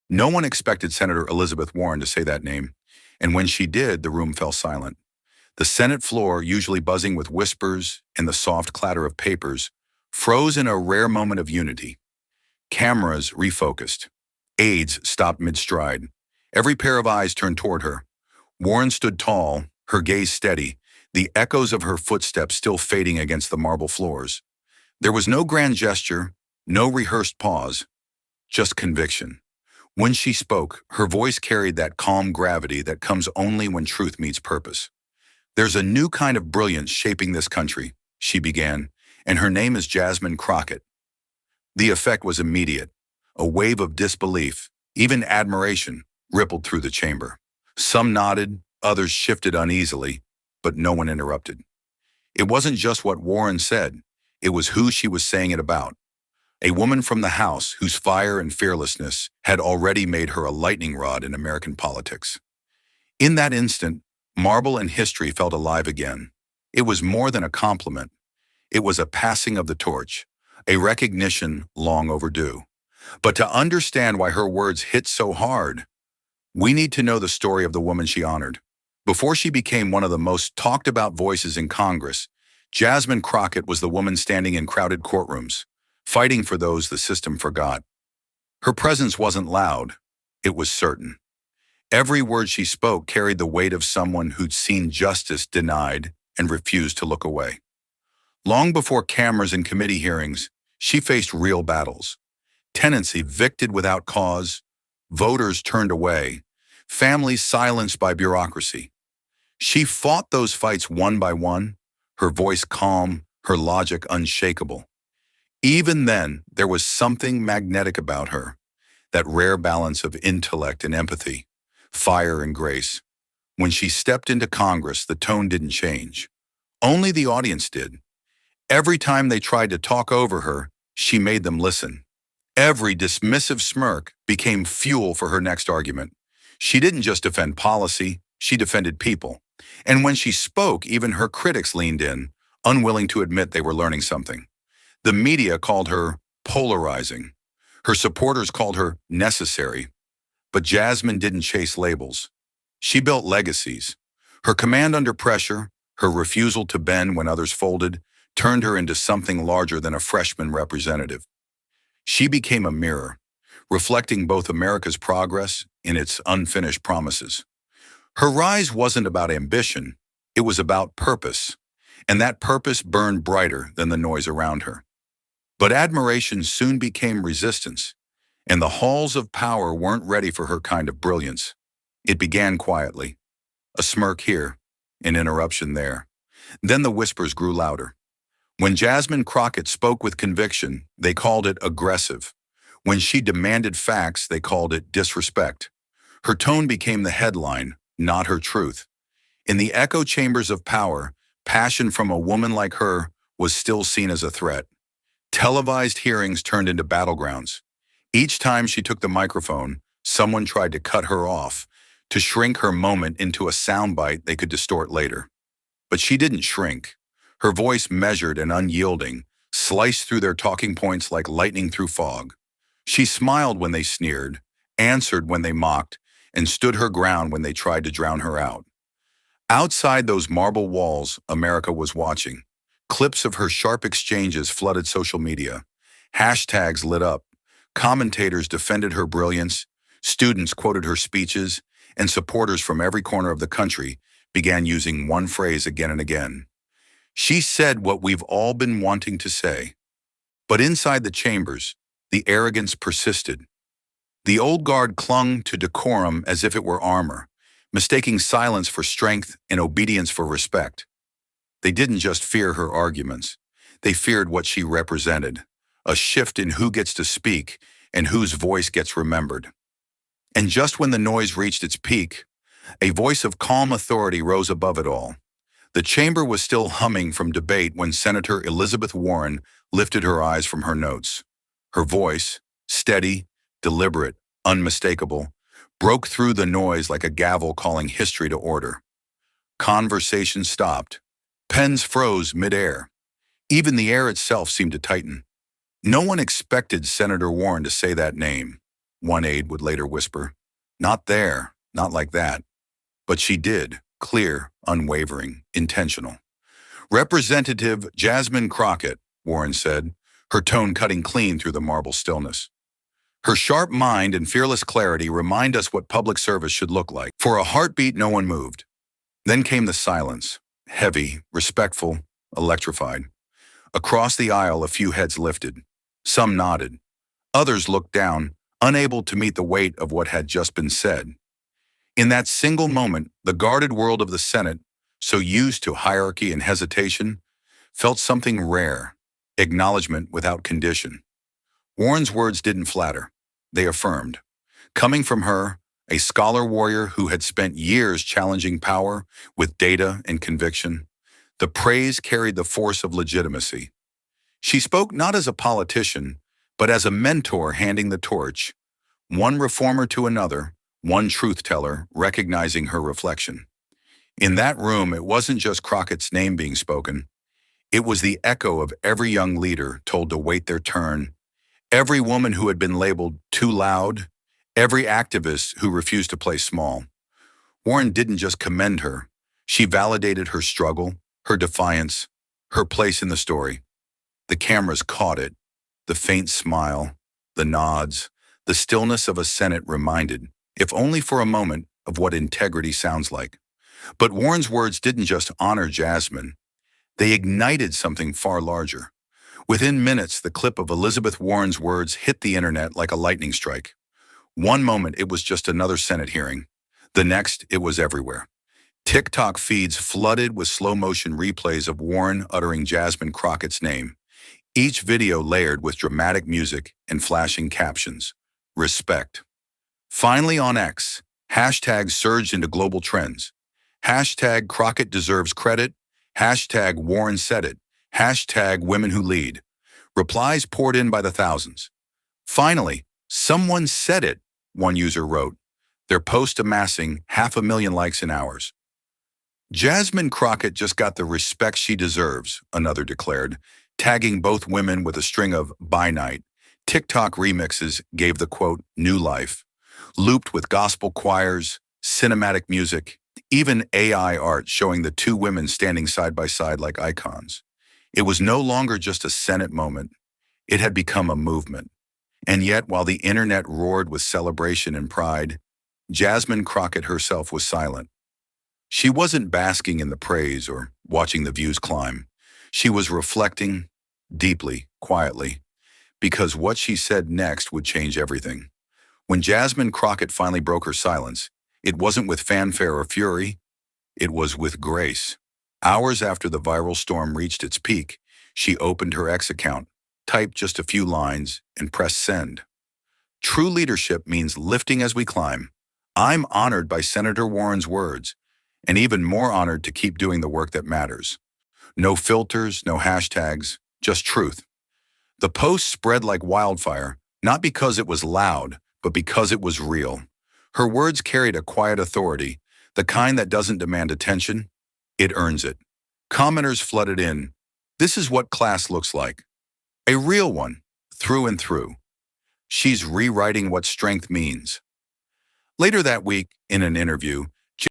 No one expected Senator Elizabethwarren to say that name, and when she did, the room fell silent. The Senate floor, usually buzzing with whispers and the soft clatter of papers, froze in a rare moment of unity. Cameras refocused. Aides stopped mid-stride. Every pair of eyes turned toward her. Warren stood tall, her gaze steady, the echoes of her footsteps still fading against the marble floors. There was no grand gesture, no rehearsed pause, just conviction. When she spoke, her voice carried that calm gravity that comes only when truth meets purpose. "There's a new kind of brilliance shaping this country," she began, "and her name is Jasmine Crockett." The effect was immediate. A wave of disbelief, even admiration, rippled through the chamber. Some nodded, others shifted uneasily, but no one interrupted. It wasn't just what Warren said, it was who she was saying it about. A woman from the House whose fire and fearlessness had already made her a lightning rod in American politics. In that instant, marble and history felt alive again. It was more than a compliment. It was a passing of the torch, a recognition long overdue. But to understand why her words hit so hard, we need to know the story of the woman she honored. Before she became one of the most talked about voices in Congress, Jasmine Crockett was the woman standing in crowded courtrooms, fighting for those the system forgot. Her presence wasn't loud, it was certain. Every word she spoke carried the weight of someone who'd seen justice denied and refused to look away. Long before cameras and committee hearings, she faced real battles. Tenants evicted without cause, voters turned away, families silenced by bureaucracy. She fought those fights one by one, her voice calm, her logic unshakable. Even then, there was something magnetic about her, that rare balance of intellect and empathy, fire and grace. When she stepped into Congress, the tone didn't change. Only the audience did. Every time they tried to talk over her, she made them listen. Every dismissive smirk became fuel for her next argument. She didn't just defend policy, she defended people. And when she spoke, even her critics leaned in, unwilling to admit they were learning something. The media called her polarizing. Her supporters called her necessary. But Jasmine didn't chase labels. She built legacies. Her command under pressure, her refusal to bend when others folded, turned her into something larger than a freshman representative. She became a mirror, reflecting both America's progress and its unfinished promises. Her rise wasn't about ambition, it was about purpose, and that purpose burned brighter than the noise around her. But admiration soon became resistance, and the halls of power weren't ready for her kind of brilliance. It began quietly, a smirk here, an interruption there. Then the whispers grew louder. When Jasmine Crockett spoke with conviction, they called it aggressive. When she demanded facts, they called it disrespect. Her tone became the headline, not her truth. In the echo chambers of power, passion from a woman like her was still seen as a threat. Televised hearings turned into battlegrounds. Each time she took the microphone, someone tried to cut her off, to shrink her moment into a soundbite they could distort later. But she didn't shrink. Her voice, measured and unyielding, sliced through their talking points like lightning through fog. She smiled when they sneered, answered when they mocked, and stood her ground when they tried to drown her out. Outside those marble walls, America was watching. Clips of her sharp exchanges flooded social media. Hashtags lit up. Commentators defended her brilliance. Students quoted her speeches, and supporters from every corner of the country began using one phrase again and again. She said what we've all been wanting to say. But inside the chambers, the arrogance persisted. The old guard clung to decorum as if it were armor, mistaking silence for strength and obedience for respect. They didn't just fear her arguments. They feared what she represented, a shift in who gets to speak and whose voice gets remembered. And just when the noise reached its peak, a voice of calm authority rose above it all. The chamber was still humming from debate when Senator Elizabethwarren lifted her eyes from her notes. Her voice, steady, deliberate, unmistakable, broke through the noise like a gavel calling history to order. Conversation stopped. Pens froze mid-air. Even the air itself seemed to tighten. No one expected Senator Warren to say that name. one aide would later whisper. Not there, not like that. But she did, clear, unwavering, intentional. Representative Jasmine Crockett, Warren said, her tone cutting clean through the marble stillness. Her sharp mind and fearless clarity remind us what public service should look like. For a heartbeat, no one moved. Then came the silence, heavy, respectful, electrified. Across the aisle, a few heads lifted. Some nodded. Others looked down, unable to meet the weight of what had just been said. In that single moment, the guarded world of the Senate, so used to hierarchy and hesitation, felt something rare, acknowledgement without condition. Warren's words didn't flatter. They affirmed. Coming from her, a scholar warrior who had spent years challenging power with data and conviction, the praise carried the force of legitimacy. She spoke not as a politician, but as a mentor handing the torch, one reformer to another, one truth-teller recognizing her reflection. In that room, it wasn't just Crockett's name being spoken. It was the echo of every young leader told to wait their turn, every woman who had been labeled too loud, every activist who refused to play small. Warren didn't just commend her. She validated her struggle, her defiance, her place in the story. The cameras caught it, the faint smile, the nods, the stillness of a Senate reminded, if only for a moment, of what integrity sounds like. But Warren's words didn't just honor Jasmine. They ignited something far larger. Within minutes, the clip of Elizabethwarren's words hit the internet like a lightning strike. One moment, it was just another Senate hearing. The next, it was everywhere. TikTok feeds flooded with slow-motion replays of Warren uttering Jasmine Crockett's name, each video layered with dramatic music and flashing captions. Respect. Finally on X, hashtags surged into global trends. Hashtag Crockett deserves credit. Hashtag Warren said it. Hashtag women who lead. Replies poured in by the thousands. Finally, someone said it, one user wrote, their post amassing 500,000 likes in hours. Jasmine Crockett just got the respect she deserves, another declared, tagging both women with a string of "by night." TikTok remixes gave the quote new life, looped with gospel choirs, cinematic music, even AI art showing the two women standing side by side like icons. It was no longer just a Senate moment. It had become a movement. And yet, while the internet roared with celebration and pride, Jasmine Crockett herself was silent. She wasn't basking in the praise or watching the views climb. She was reflecting deeply, quietly, because what she said next would change everything. When Jasmine Crockett finally broke her silence, it wasn't with fanfare or fury, it was with grace. Hours after the viral storm reached its peak, she opened her X account, typed just a few lines, and pressed send. True leadership means lifting as we climb. I'm honored by Senator Warren's words, and even more honored to keep doing the work that matters. No filters, no hashtags, just truth. The post spread like wildfire, not because it was loud, but because it was real. Her words carried a quiet authority, the kind that doesn't demand attention, it earns it. Commenters flooded in. This is what class looks like. A real one, through and through. She's rewriting what strength means. Later that week, in an interview,